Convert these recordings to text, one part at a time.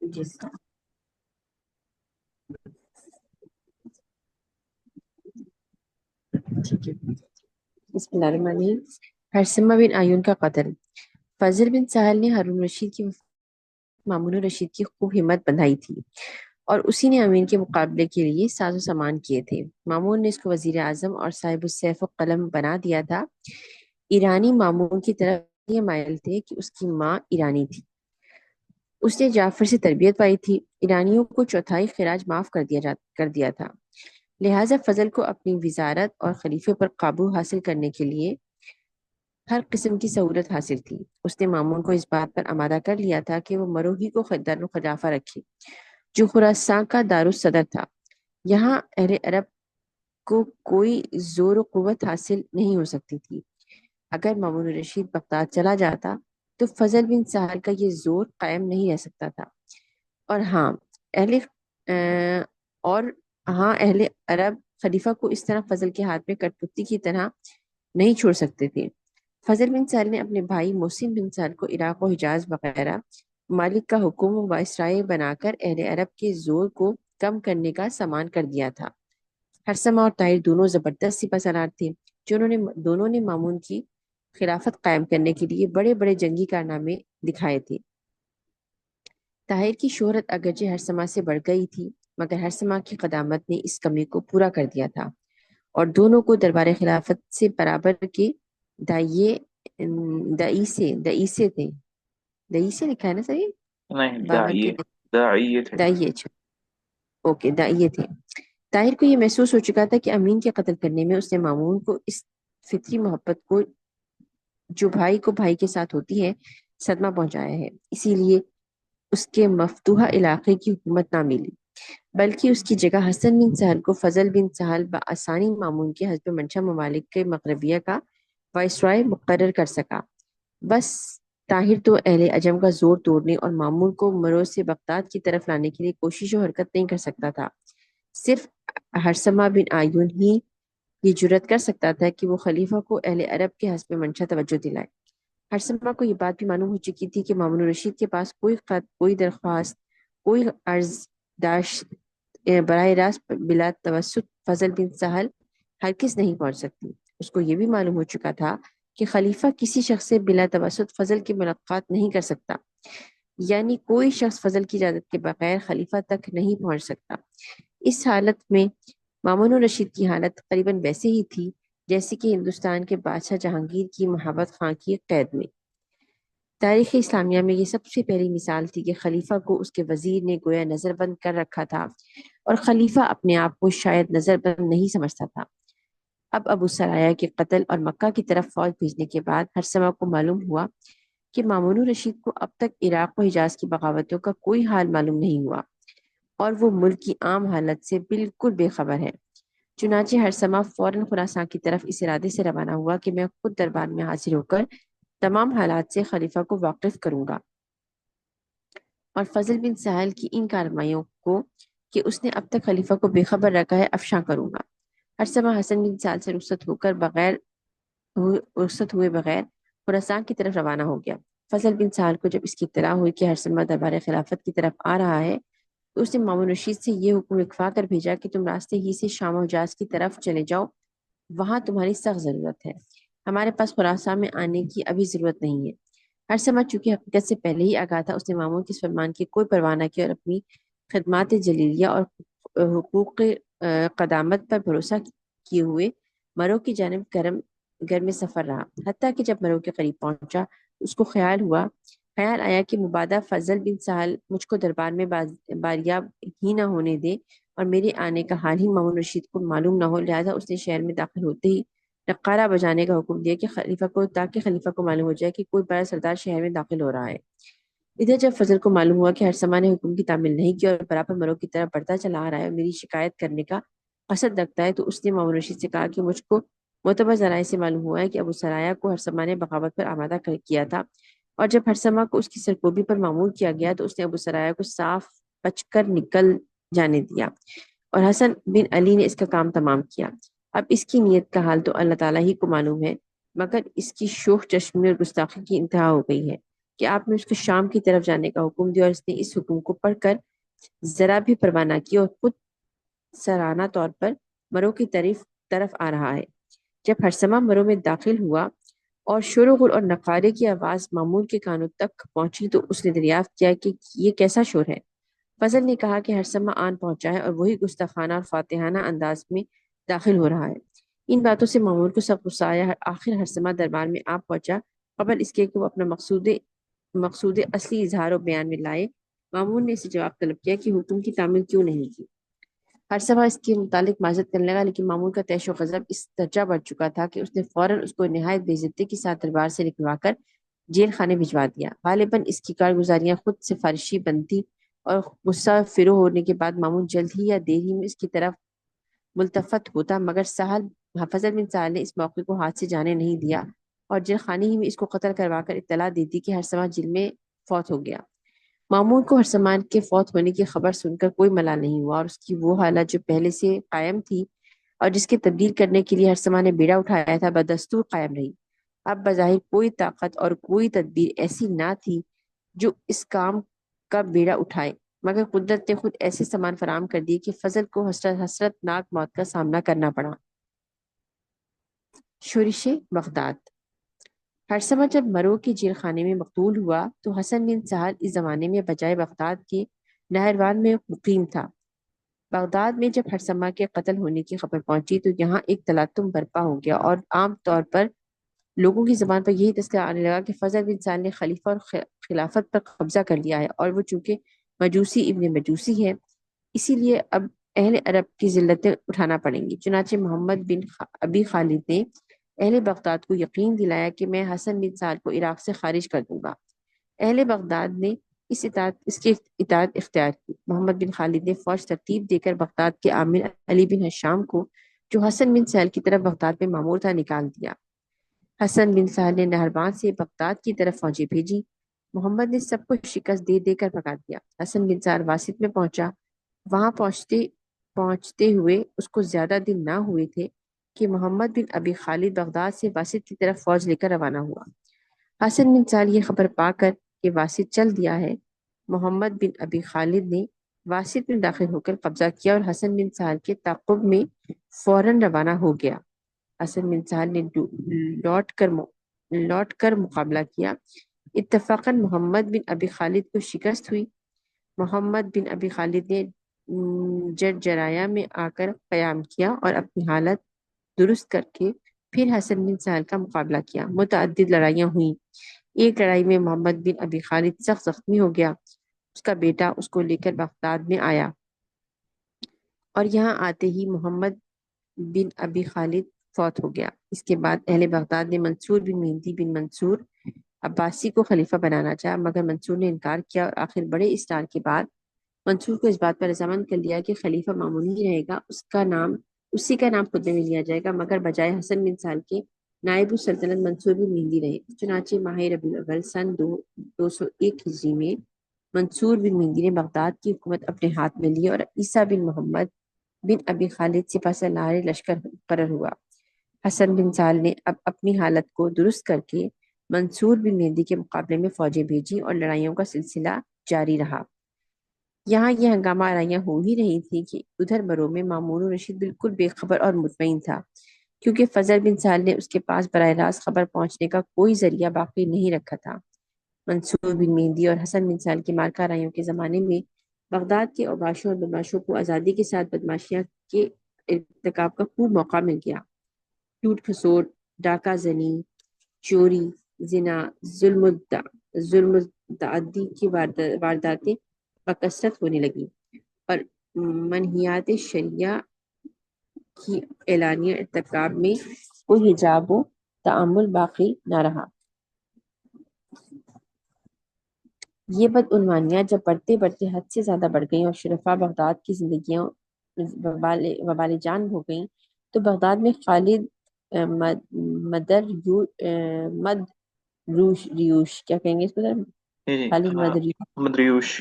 جی ٹھیک ہے. بسم اللہ الرحمن الرحیم. ہرسمہ بن آیون کا قتل. فضل بن سہل نے ہارون رشید کی مامون رشید کی خوب ہمت بندھائی تھی اور اسی نے امین کے مقابلے کے لیے ساز و سامان کیے تھے. مامون نے اس کو وزیر اعظم اور صاحب السیف و قلم بنا دیا تھا. ایرانی مامون کی طرف یہ مائل تھے کہ اس کی ماں ایرانی تھی. اس نے جعفر سے تربیت پائی تھی. ایرانیوں کو چوتھائی خراج معاف کر دیا تھا. لہذا فضل کو اپنی وزارت اور خلیفے پر قابو حاصل کرنے کے لیے ہر قسم کی سہولت حاصل تھی. اس نے مامون کو اس بات پر آمادہ کر لیا تھا کہ وہ مروہی کو در خلافہ رکھے جو خراساں کا دارالصدر تھا. یہاں اہل عرب کو کوئی زور و قوت حاصل نہیں ہو سکتی تھی. اگر مامون رشید بغداد چلا جاتا تو فضل بن سہل کا یہ زور قائم نہیں رہ سکتا تھا. اور ہاں اہل آ، اور ہاں اہل عرب خلیفہ کو اس طرح فضل کے ہاتھ میں کٹپتی کی طرح نہیں چھوڑ سکتے تھے. فضل بن سہل نے اپنے بھائی محسن بن سہل کو عراق و حجاز وغیرہ مالک کا حکم و وائسرائے بنا کر اہل عرب کے زور کو کم کرنے کا سامان کر دیا تھا. ہرسمہ اور طاہر دونوں زبردست سپہ سالار تھے. دونوں نے مامون کی خلافت قائم کرنے کے لیے بڑے بڑے جنگی کارنامے دکھائے تھے. طاہر کی شہرت اگرچہ ہرسمہ سے بڑھ گئی تھی مگر ہرسمہ کی قدامت نے اس کمی کو پورا کر دیا تھا اور دونوں کو دربار خلافت سے برابر کے دائیے دئیسے تھے. دئیسے لکھا ہے نا صحیح؟ نہیں، بابر کے داعیے تھے. دائیے. اوکے دائیے تھے. طاہر کو یہ محسوس ہو چکا تھا کہ امین کے قتل کرنے میں اس نے مامون کو اس فطری محبت کو جو بھائی کو بھائی کے ساتھ ہوتی ہے صدمہ پہنچایا ہے. اسی لیے اس کے مفتوحہ علاقے کی حکومت نہ ملی بلکہ اس کی جگہ حسن بن سہل کو فضل بن سہل بآسانی مامون کے حسب منشا ممالک کے مغربیہ کا وائسرائے مقرر کر سکا. بس طاہر تو اہل عجم کا زور توڑنے اور مامون کو مرو سے بغداد کی طرف لانے کے لیے کوشش و حرکت نہیں کر سکتا تھا. صرف ہرسمہ بن آیون ہی یہ جرأت کر سکتا تھا کہ وہ خلیفہ کو اہل عرب کے حسب منشا توجہ دلائے. ہرسمہ کو یہ بات بھی معلوم ہو چکی تھی کہ مامون رشید کے پاس کوئی خط، کوئی درخواست، کوئی عرض داشت براہ راست بلا توسط فضل بن سہل ہرگز نہیں پہنچ سکتی. اس کو یہ بھی معلوم ہو چکا تھا کہ خلیفہ کسی شخص سے بلا توسط فضل کی ملاقات نہیں کر سکتا. یعنی کوئی شخص فضل کی اجازت کے بغیر خلیفہ تک نہیں پہنچ سکتا. اس حالت میں مامون رشید کی حالت تقریباً ویسے ہی تھی جیسے کہ ہندوستان کے بادشاہ جہانگیر کی محبت خاں کی قید میں. تاریخ اسلامیہ میں یہ سب سے پہلی مثال تھی کہ خلیفہ کو اس کے وزیر نے گویا نظر بند کر رکھا تھا اور خلیفہ اپنے آپ کو شاید نظر بند نہیں سمجھتا تھا. اب ابو سرایہ کے قتل اور مکہ کی طرف فوج بھیجنے کے بعد ہرسمہ کو معلوم ہوا کہ مامون رشید کو اب تک عراق و حجاز کی بغاوتوں کا کوئی حال معلوم نہیں ہوا اور وہ ملک کی عام حالت سے بالکل بے خبر ہے. چنانچہ ہرسمہ فوراً خراساں کی طرف اس ارادے سے روانہ ہوا کہ میں خود دربار میں حاضر ہو کر تمام حالات سے خلیفہ کو واقف کروں گا اور فضل بن سہل کی ان کارروائیوں کو کہ اس نے اب تک خلیفہ کو بے خبر رکھا ہے افشاں کروں گا. ہرسمہ حسن بن سہل سے رخصت ہوئے بغیر خراسان کی طرف روانہ ہو گیا. فضل بن سہل کو جب اس کی اطلاع ہوئی کہ ہرسمہ دربار خلافت کی طرف آ رہا ہے تو اس نے مامون رشید سے یہ حکم لکھوا کر بھیجا کہ تم راستے ہی سے شام و حجاز کی طرف چلے جاؤ، وہاں تمہاری سخت ضرورت ہے. ہمارے پاس خراسان میں آنے کی ابھی ضرورت نہیں ہے. ہرسمہ چونکہ حقیقت سے پہلے ہی آگاہ تھا، اس نے مامون کے اس فرمان کی کوئی پرواہ نہ کی اور اپنی خدمات جلیلیہ اور حقوق قدامت پر بھروسہ کیے ہوئے مرو کی جانب گرم سفر رہا. حتیٰ کہ جب مرو کے قریب پہنچا اس کو خیال آیا کہ مبادا فضل بن سہل مجھ کو دربار میں باریاب ہی نہ ہونے دے اور میرے آنے کا حال ہی مامون رشید کو معلوم نہ ہو. لہذا اس نے شہر میں داخل ہوتے ہی نقارہ بجانے کا حکم دیا کہ تاکہ خلیفہ کو معلوم ہو جائے کہ کوئی بڑا سردار شہر میں داخل ہو رہا ہے. ادھر جب فضل کو معلوم ہوا کہ ہرسمہ نے حکم کی تعمیل نہیں کی اور برابر مرو کی طرف بڑھتا چلا آ رہا ہے اور میری شکایت کرنے کا قصد رکھتا ہے تو اس نے مامون رشید سے کہا کہ مجھ کو معتبر ذرائع سے معلوم ہوا ہے کہ ابو سرایہ کو ہرسمہ نے بغاوت پر آمادہ کیا تھا اور جب ہرسمہ کو اس کی سرکوبی پر معمور کیا گیا تو اس نے ابو سرایہ کو صاف بچ کر نکل جانے دیا اور حسن بن علی نے اس کا کام تمام کیا. اب اس کی نیت کا حال تو اللہ تعالیٰ ہی کو معلوم ہے مگر اس کی شوخ چشمی اور گستاخی کی انتہا ہو گئی ہے. کہ آپ نے اس کو شام کی طرف جانے کا حکم دیا، اور اس نے اس حکم کو پڑھ کر ذرا بھی پرواہ نہ کی اور خود سرانہ طور پر مرو کی طرف آ رہا ہے۔ جب ہرسمہ مرو میں داخل ہوا اور شور و غل اور نقارے کی آواز مامون کے کانوں تک پہنچی تو اس نے دریافت کیا کہ یہ کیسا شور ہے۔ فضل نے کہا کہ ہرسمہ آن پہنچا ہے اور وہی گستاخانہ اور فاتحانہ انداز میں داخل ہو رہا ہے۔ ان باتوں سے مامون کو سب غصہ آیا۔ آخر ہرسمہ دربار میں آ پہنچا قبل اس کے کہ وہ اپنا مقصود اصلی اظہار و بیان میں لائے۔ مامون نے اسے جواب طلب کیا کہ حکم کی تعمیل کیوں نہیں کی۔ ہرسمہ اس کے متعلق معذرت کرنے لگا، لیکن مامون کا طیش و غضب اس درجہ بڑھ چکا تھا کہ اس نے فوراً اس کو نہایت بے عزتی کے ساتھ دربار سے نکلوا کر جیل خانے بھجوا دیا۔ غالباً اس کی کارگزاریاں خود سفارشی بنتی اور غصہ فرو ہونے کے بعد مامون جلد ہی یا دیر ہی میں اس کی طرف ملتفت ہوتا، مگر فضل بن سہل نے اس موقع کو ہاتھ سے جانے نہیں دیا اور جیل خانے ہی میں اس کو قتل کروا کر اطلاع دے دی کہ ہرسمہ جیل میں فوت ہو گیا۔ مامون کو ہرسمہ کے فوت ہونے کی خبر سن کر کوئی ملال نہیں ہوا، اور اس کی وہ حالت جو پہلے سے قائم تھی اور جس کے تبدیل کرنے کے لیے ہرسمہ نے بیڑا اٹھایا تھا بدستور قائم رہی۔ اب بظاہر کوئی طاقت اور کوئی تدبیر ایسی نہ تھی جو اس کام کا بیڑا اٹھائے، مگر قدرت نے خود ایسے سامان فراہم کر دیے کہ فضل کو حسرت ناک موت کا سامنا کرنا پڑا۔ شورش بغداد۔ ہرسمہ جب مرو کے جیل خانے میں مقتول ہوا تو حسن بن سہل اس زمانے میں بجائے بغداد کے نہروان میں مقیم تھا۔ بغداد میں جب ہرسمہ کے قتل ہونے کی خبر پہنچی تو یہاں ایک تلاطم برپا ہو گیا، اور عام طور پر لوگوں کی زبان پر یہی تذکرہ آنے لگا کہ فضل بن سہل نے خلیفہ اور خلافت پر قبضہ کر لیا ہے، اور وہ چونکہ مجوسی ابن مجوسی ہے اسی لیے اب اہل عرب کی ذلتیں اٹھانا پڑیں گی۔ چنانچہ محمد بن ابی خالد نے اہل بغداد کو یقین دلایا کہ میں حسن بن سہل کو عراق سے خارج کر دوں گا۔ اہل بغداد نے اس کی اطاعت اختیار کی۔ محمد بن خالد نے فوج ترتیب دے کر بغداد کے عامل علی بن ہشام کو، جو حسن بن سہل کی طرف بغداد میں مامور تھا، نکال دیا۔ حسن بن سہل نے نہربان سے بغداد کی طرف فوجیں بھیجی۔ محمد نے سب کو شکست دے دے کر بھگا دیا۔ حسن بن سہل واسط میں پہنچا۔ وہاں پہنچتے ہوئے اس کو زیادہ دن نہ ہوئے تھے کہ محمد بن ابی خالد بغداد سے واسط کی طرف فوج لے کر روانہ ہوا۔ حسن بن سہل یہ خبر پا کر کہ واسط چل دیا ہے، محمد بن ابی خالد نے واسط میں داخل ہو کر قبضہ کیا اور حسن بن سہل کے تعاقب میں فوراً روانہ ہو گیا۔ حسن بن سہل نے لوٹ کر مقابلہ کیا۔ اتفاقاً محمد بن ابی خالد کو شکست ہوئی۔ محمد بن ابی خالد نے جرایا میں آ کر قیام کیا اور اپنی حالت درست کر کے پھر حسن بن سہل کا مقابلہ کیا۔ متعدد لڑائیاں ہوئیں۔ ایک لڑائی میں محمد بن ابی خالد سخت زخمی ہو گیا۔ اس کا بیٹا اس کو لے کر بغداد میں آیا، اور یہاں آتے ہی محمد بن ابی خالد فوت ہو گیا۔ اس کے بعد اہل بغداد نے منصور بن مہدی بن منصور عباسی کو خلیفہ بنانا چاہا، مگر منصور نے انکار کیا، اور آخر بڑے اصرار کے بعد منصور کو اس بات پر رضامند کر لیا کہ خلیفہ مامون ہی رہے گا، اسی کا نام خود میں لیا جائے گا، مگر بجائے حسن بن سہل کے نائب السلطنت منصور بن مہدی رہے۔ چنانچہ ماہ ربیع الاول سن 201 ہجری میں منصور بن مہدی نے بغداد کی حکومت اپنے ہاتھ میں لی، اور عیسیٰ بن محمد بن ابی خالد سپہ سالار لشکر مقرر ہوا۔ حسن بن سہل نے اب اپنی حالت کو درست کر کے منصور بن مہدی کے مقابلے میں فوجیں بھیجی اور لڑائیوں کا سلسلہ جاری رہا۔ یہاں یہ ہنگامہ آراریاں ہو ہی رہی تھی کہ ادھر مرو میں مامون الرشید بالکل بے خبر اور مطمئن تھا، کیونکہ فضل بن سہل نے اس کے پاس براہ راست خبر پہنچنے کا کوئی ذریعہ باقی نہیں رکھا تھا۔ منصور بن مہدی اور حسن بن سہل کی مارکہ آراریوں کے زمانے میں بغداد کے اوباشوں اور بدماشوں کو آزادی کے ساتھ بدماشیاں کے ارتکاب کا خوب موقع مل گیا۔ لوٹ کھسوٹ، ڈاکہ زنی، چوری، زنا، ظلم و تعدی کی وارداتیں بکثرت ہونے لگی، اور منہیات شرعیہ کی اعلانیہ ارتکاب میں کوئی حجاب و تعامل باقی نہ رہا۔ یہ بدعنوانیاں جب بڑھتے بڑھتے حد سے زیادہ بڑھ گئیں اور شرفاء بغداد کی زندگیاں وبال جان ہو گئیں تو بغداد میں خالد مد ریوش کیا کہیں گے اس کو ذرا؟ خالد مدریوش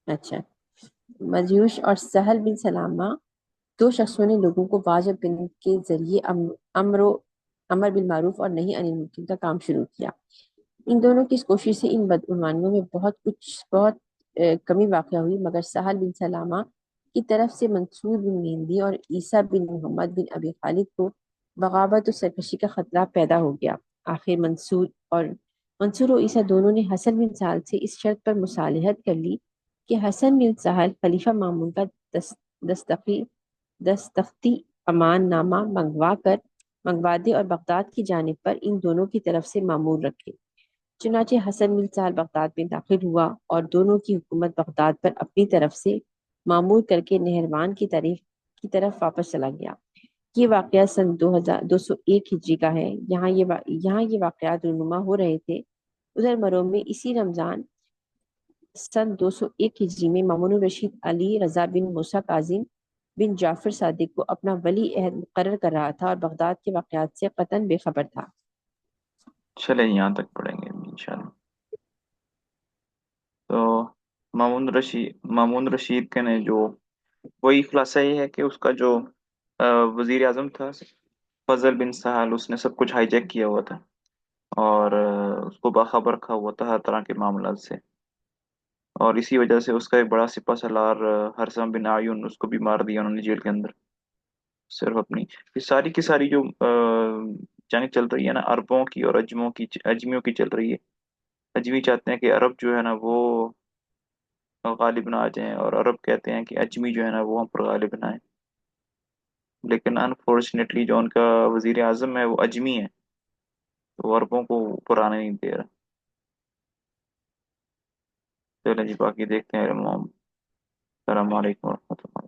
اچھا مدریوش اور سہل بن سلامہ، دو شخصوں نے لوگوں کو واجب بن کے ذریعے امر بالمعروف اور نہی عن المنکر کا کام شروع کیا۔ ان دونوں کی اس کوشش سے ان بدعنوانیوں میں بہت کمی واقع ہوئی، مگر سہل بن سلامہ کی طرف سے منصور بن مہندی اور عیسیٰ بن محمد بن ابی خالد کو بغاوت و سرکشی کا خطرہ پیدا ہو گیا۔ آخر منصور و عیسیٰ دونوں نے حسن بن سہل سے اس شرط پر مصالحت کر لی کہ حسن بن سہل خلیفہ مامون کا دستخی دستخطی امان نامہ منگوا دے اور بغداد کی جانب پر ان دونوں کی طرف سے مامور رکھے۔ چنانچہ حسن بن سہل بغداد میں داخل ہوا اور دونوں کی حکومت بغداد پر اپنی طرف سے معمور کر کے نہروان کی طرف واپس چلا گیا۔ یہ واقعہ سن 2201 ہجری کا ہے۔ یہاں یہ واقعات رونما ہو رہے تھے، ادھر مرو میں اسی رمضان سن 201 ہجری میں مامون الرشید علی رضا بن موسیٰ کاظم بن جعفر صادق کو اپنا ولی عہد مقرر کر رہا تھا اور بغداد کے واقعات سے قطعاً بے خبر تھا۔ چلے یہاں تک پڑھیں گے انشاءاللہ۔ تو مامون رشید کے نے جو وہی خلاصہ یہ ہے کہ اس کا جو وزیر اعظم تھا فضل بن سہل، اس نے سب کچھ ہائی جیک کیا ہوا تھا اور اس کو باخبر رکھا ہوا تھا ہر طرح کے معاملات سے، اور اسی وجہ سے اس کا ایک بڑا سپہ سالار ہرثم بن آیون، اس کو بھی مار دیا انہوں نے جیل کے اندر، صرف اپنی یہ ساری کی ساری جو جنگ چل رہی ہے نا عربوں کی اور اجمیوں کی چل رہی ہے۔ اجمی چاہتے ہیں کہ عرب جو ہے نا وہ غالب نہ آ جائیں، اور عرب کہتے ہیں کہ اجمی جو ہے نا وہ ہم پر غالب نہ آئے، لیکن انفارچونیٹلی جو ان کا وزیر اعظم ہے وہ اجمی ہے، تو وہ عربوں کو اوپر آنے نہیں دے رہا۔ چلیں جی باقی دیکھتے ہیں۔ السلام علیکم ورحمۃ اللہ۔